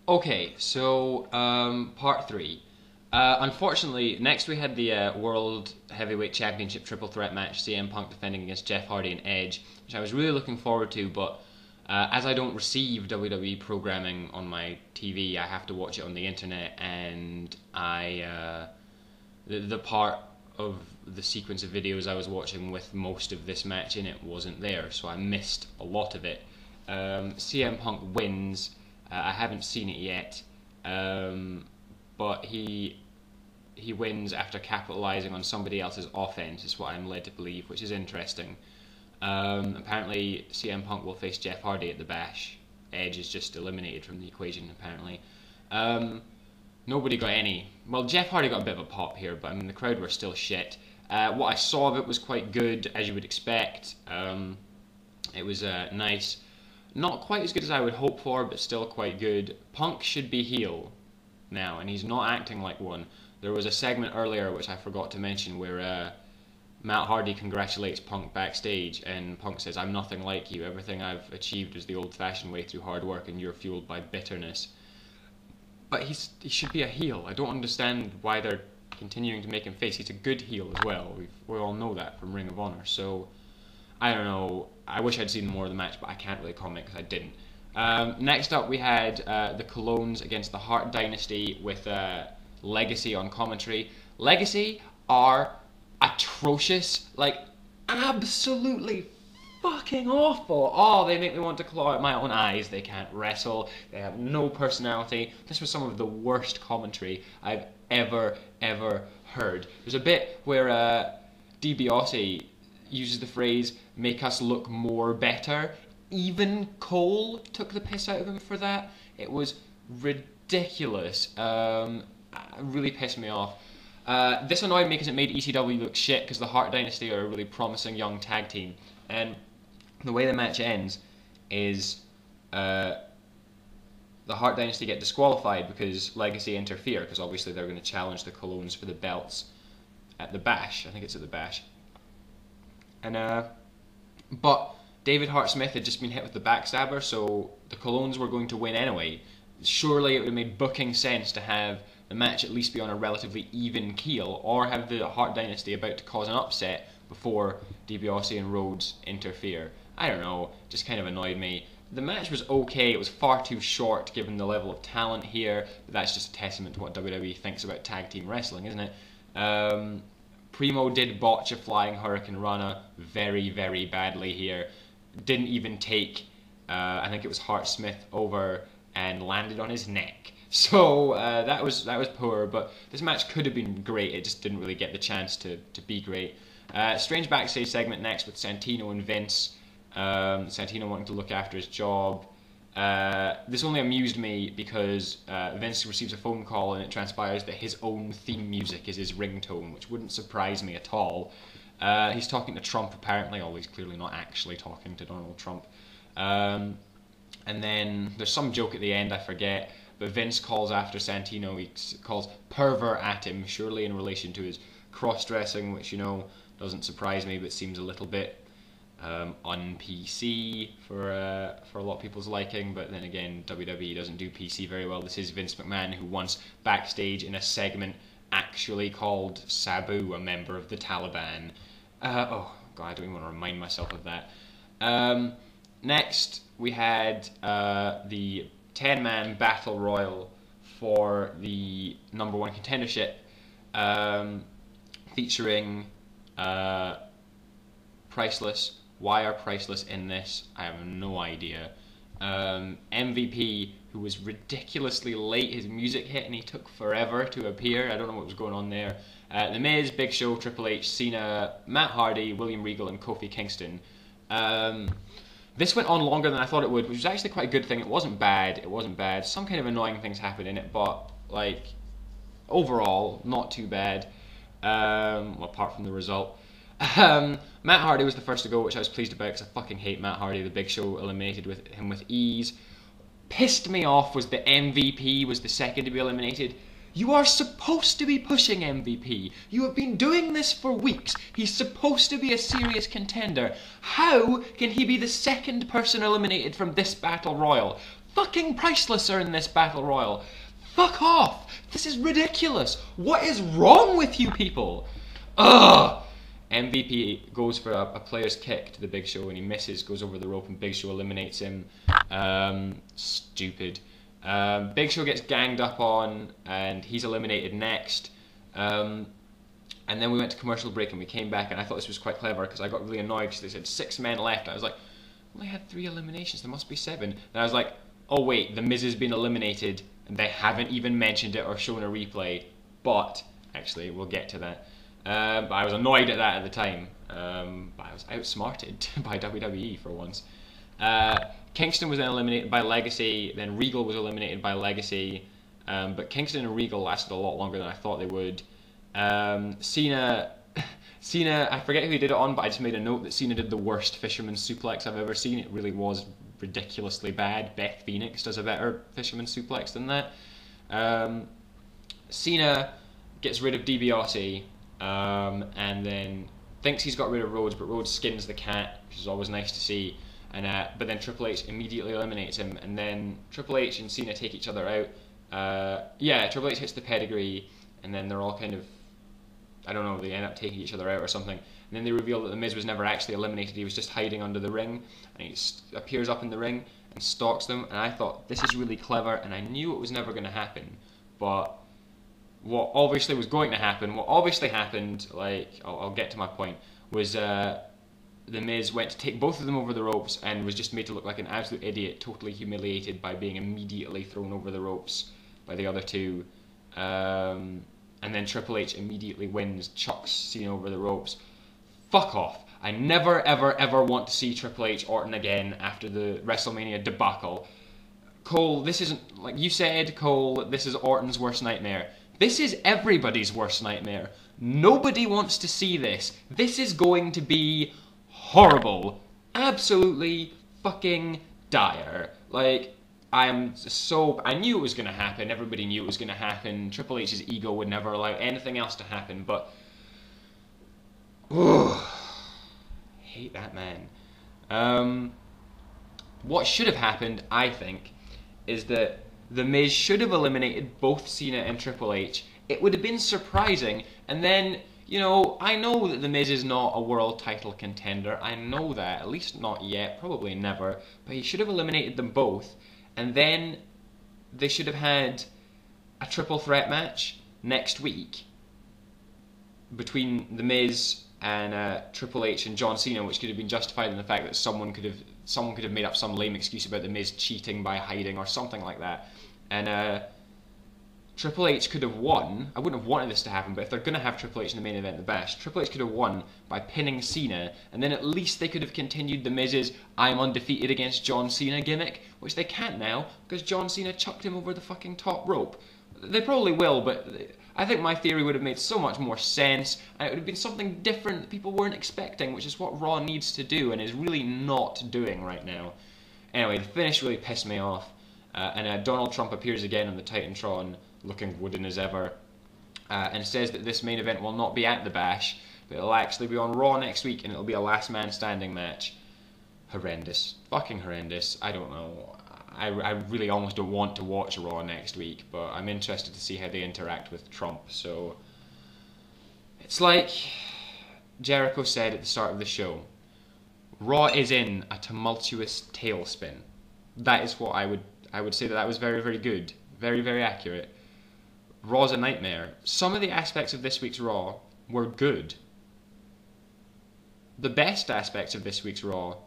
Okay, so part three. Unfortunately, next we had the World Heavyweight Championship Triple Threat match, CM Punk defending against Jeff Hardy and Edge, which I was really looking forward to, but as I don't receive WWE programming on my TV, I have to watch it on the internet, and the part of the sequence of videos I was watching with most of this match in it wasn't there, so I missed a lot of it. CM Punk wins. I haven't seen it yet, but he wins after capitalizing on somebody else's offense, is what I'm led to believe, which is interesting. Apparently, CM Punk will face Jeff Hardy at the Bash. Edge is just eliminated from the equation, apparently. Nobody got any. Well, Jeff Hardy got a bit of a pop here, but I mean, the crowd were still shit. What I saw of it was quite good, as you would expect. It was nice. Not quite as good as I would hope for, but still quite good. Punk should be heel now, and he's not acting like one. There was a segment earlier, which I forgot to mention, where Matt Hardy congratulates Punk backstage, and Punk says, "I'm nothing like you. Everything I've achieved is the old-fashioned way through hard work, and you're fueled by bitterness." But he should be a heel. I don't understand why they're continuing to make him face. He's a good heel as well. We all know that from Ring of Honor. So, I don't know. I wish I'd seen more of the match, but I can't really comment because I didn't. Next up, we had the Colognes against the Hart Dynasty with Legacy on commentary. Legacy are atrocious, like absolutely fucking awful. Oh, they make me want to claw at my own eyes. They can't wrestle. They have no personality. This was some of the worst commentary I've ever heard. There's a bit where DiBiase uses the phrase, "make us look more better." Even Cole took the piss out of him for that. It was ridiculous. Really pissed me off. This annoyed me because it made ECW look shit, because the Hart Dynasty are a really promising young tag team. And the way the match ends is the Hart Dynasty get disqualified because Legacy interfere, because obviously they're going to challenge the Colognes for the belts at the Bash. I think it's at the Bash. And but David Hart Smith had just been hit with the backstabber, so the Colognes were going to win anyway. Surely it would have made booking sense to have the match at least be on a relatively even keel, or have the Hart Dynasty about to cause an upset before DiBiase and Rhodes interfere. I don't know, just kind of annoyed me. The match was okay, it was far too short given the level of talent here, but that's just a testament to what WWE thinks about tag team wrestling, isn't it? Primo did botch a flying Hurricane Rana very badly here. Didn't even take, I think it was Hart Smith over and landed on his neck. So that was poor, but this match could have been great. It just didn't really get the chance to be great. Strange backstage segment next with Santino and Vince. Santino wanting to look after his job. This only amused me because Vince receives a phone call and it transpires that his own theme music is his ringtone, which wouldn't surprise me at all. He's talking to Trump apparently, although he's clearly not actually talking to Donald Trump. And then there's some joke at the end, I forget, but Vince calls after Santino, he calls pervert at him, surely in relation to his cross-dressing, which, you know, doesn't surprise me, but seems a little bit un-PC for a lot of people's liking. But then again, WWE doesn't do PC very well. This is Vince McMahon, who once backstage in a segment actually called Sabu a member of the Taliban. Oh god, I don't even want to remind myself of that. Next we had the 10-man battle royal for the #1 contendership, featuring Priceless. Why are Priceless in this? I have no idea. MVP, who was ridiculously late, his music hit and he took forever to appear. I don't know what was going on there. The Miz, Big Show, Triple H, Cena, Matt Hardy, William Regal and Kofi Kingston. This went on longer than I thought it would, which was actually quite a good thing. It wasn't bad. Some kind of annoying things happened in it, but like overall, not too bad. Well, apart from the result. Matt Hardy was the first to go, which I was pleased about because I fucking hate Matt Hardy. The Big Show eliminated him with ease. Pissed me off was the MVP was the second to be eliminated. You are supposed to be pushing MVP. You have been doing this for weeks. He's supposed to be a serious contender. How can he be the second person eliminated from this battle royal? fucking priceless are in this battle royal. Fuck off! This is ridiculous! What is wrong with you people? Ugh! MVP goes for a player's kick to the Big Show and he misses, goes over the rope and Big Show eliminates him. Stupid. Big Show gets ganged up on and he's eliminated next. And then we went to commercial break and we came back and I thought this was quite clever because I got really annoyed because they said 6 men left. I was like, well, they had 3 eliminations, there must be 7. And I was like, oh wait, The Miz has been eliminated and they haven't even mentioned it or shown a replay. But, actually, we'll get to that. But I was annoyed at that at the time. But I was outsmarted by WWE for once. Kingston was then eliminated by Legacy, then Regal was eliminated by Legacy. But Kingston and Regal lasted a lot longer than I thought they would. Cena, I forget who he did it on, but I just made a note that Cena did the worst fisherman's suplex I've ever seen. It really was ridiculously bad. Beth Phoenix does a better fisherman's suplex than that. Cena gets rid of DiBiase, and then thinks he's got rid of Rhodes, but Rhodes skins the cat, which is always nice to see. And but then Triple H immediately eliminates him, and then Triple H and Cena take each other out. Triple H hits the pedigree, and then they're all kind of, I don't know, they end up taking each other out or something. And then they reveal that The Miz was never actually eliminated, he was just hiding under the ring. And he appears up in the ring and stalks them. And I thought, this is really clever, and I knew it was never going to happen. But what obviously was going to happen, what obviously happened, like, I'll get to my point, was The Miz went to take both of them over the ropes and was just made to look like an absolute idiot, totally humiliated by being immediately thrown over the ropes by the other two. And then Triple H immediately wins, chucks Cena over the ropes. Fuck off. I never, ever, ever want to see Triple H Orton again after the WrestleMania debacle. Cole, this isn't, like you said, Cole, this is Orton's worst nightmare. This is everybody's worst nightmare. Nobody wants to see this. This is going to be horrible. Absolutely fucking dire. Like, I knew it was going to happen, everybody knew it was going to happen, Triple H's ego would never allow anything else to happen, but hate that man. What should have happened, I think, is that The Miz should have eliminated both Cena and Triple H. It would have been surprising, and then, you know, I know that The Miz is not a world title contender, I know that, at least not yet, probably never, but he should have eliminated them both. And then they should have had a triple threat match next week between The Miz and Triple H and John Cena, which could have been justified in the fact that someone could have made up some lame excuse about The Miz cheating by hiding or something like that. And Triple H could have won. I wouldn't have wanted this to happen, but if they're going to have Triple H in the main event, the Bash, Triple H could have won by pinning Cena, and then at least they could have continued The Miz's I'm undefeated against John Cena gimmick, which they can't now, because John Cena chucked him over the fucking top rope. They probably will, but I think my theory would have made so much more sense, and it would have been something different that people weren't expecting, which is what Raw needs to do, and is really not doing right now. Anyway, the finish really pissed me off, and Donald Trump appears again on the Titantron, looking wooden as ever, and says that this main event will not be at the Bash, but it'll actually be on Raw next week, and it'll be a last man standing match. Horrendous. Fucking horrendous. I don't know. I really almost don't want to watch Raw next week, but I'm interested to see how they interact with Trump, so... It's like Jericho said at the start of the show, Raw is in a tumultuous tailspin. That is what I would say that was very, very good. Very, very accurate. Raw's a nightmare. Some of the aspects of this week's Raw were good. The best aspects of this week's Raw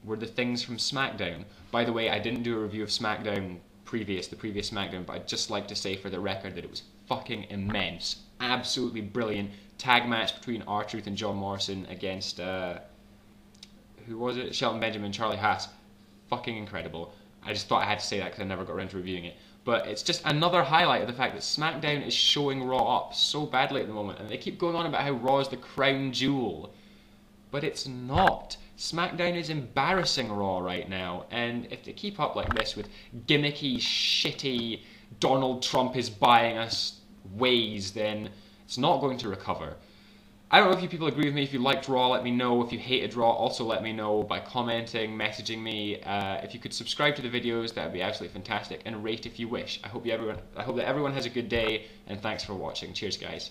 were the things from SmackDown. By the way, I didn't do a review of SmackDown the previous SmackDown, but I'd just like to say for the record that it was fucking immense. Absolutely brilliant. Tag match between R-Truth and John Morrison against, who was it? Shelton Benjamin and Charlie Haas. Fucking incredible. I just thought I had to say that because I never got around to reviewing it. But it's just another highlight of the fact that SmackDown is showing Raw up so badly at the moment. And they keep going on about how Raw is the crown jewel. But it's not. SmackDown is embarrassing Raw right now. And if they keep up like this with gimmicky, shitty, Donald Trump is buying us ways, then it's not going to recover. I don't know if you people agree with me. If you liked Raw, let me know. If you hated Raw, also let me know by commenting, messaging me. If you could subscribe to the videos, that would be absolutely fantastic, and rate if you wish. I hope that everyone has a good day, and thanks for watching. Cheers, guys.